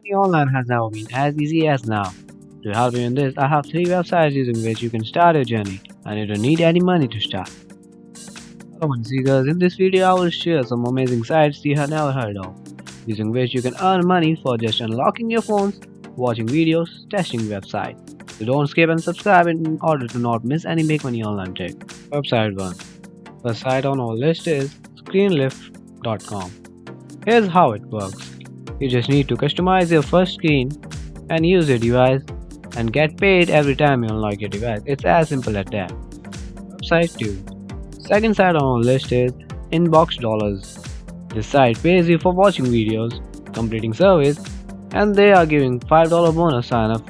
Money online has never been as easy as now. To help you in this, I have 3 websites using which you can start your journey, and you don't need any money to start. Hello money seekers, in this video I will share some amazing sites you have never heard of, using which you can earn money for just unlocking your phones, watching videos, testing websites. So don't skip and subscribe in order to not miss any big money online trick. Website 1. The site on our list is Screenlift.com. Here's how it works. You just need to customize your first screen and use your device and get paid every time you unlock your device. It's as simple as that. Website 2. Second site on our list is Inbox Dollars. This site pays you for watching videos, completing surveys, and they are giving $5 bonus sign up.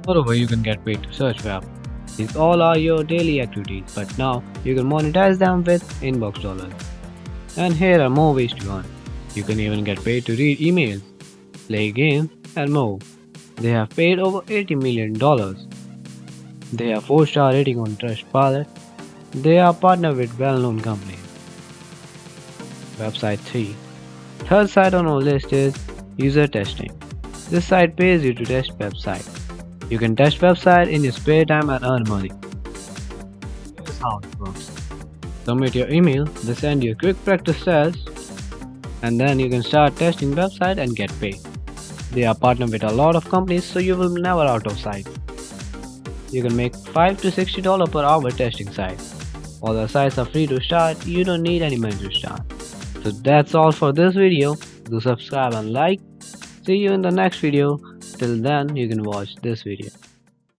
Moreover, you can get paid to search web. These all are your daily activities, but now you can monetize them with Inbox Dollars. And here are more ways to earn. You can even get paid to read emails, play games, and more. They have paid over $80 million. They have 4-star rating on Trustpilot. They are partnered with well-known companies. Website 3. Third site on our list is User Testing. This site pays you to test websites. You can test websites in your spare time and earn money. Here's how it works. Submit your email, they send you a quick practice test, and then you can start testing website and get paid. They are partnered with a lot of companies, so you will never out of sight. You can make $5 to $60 per hour testing sites. All the sites are free to start, you don't need any money to start. So that's all for this video. Do subscribe and like. See you in the next video. Till then, you can watch this video.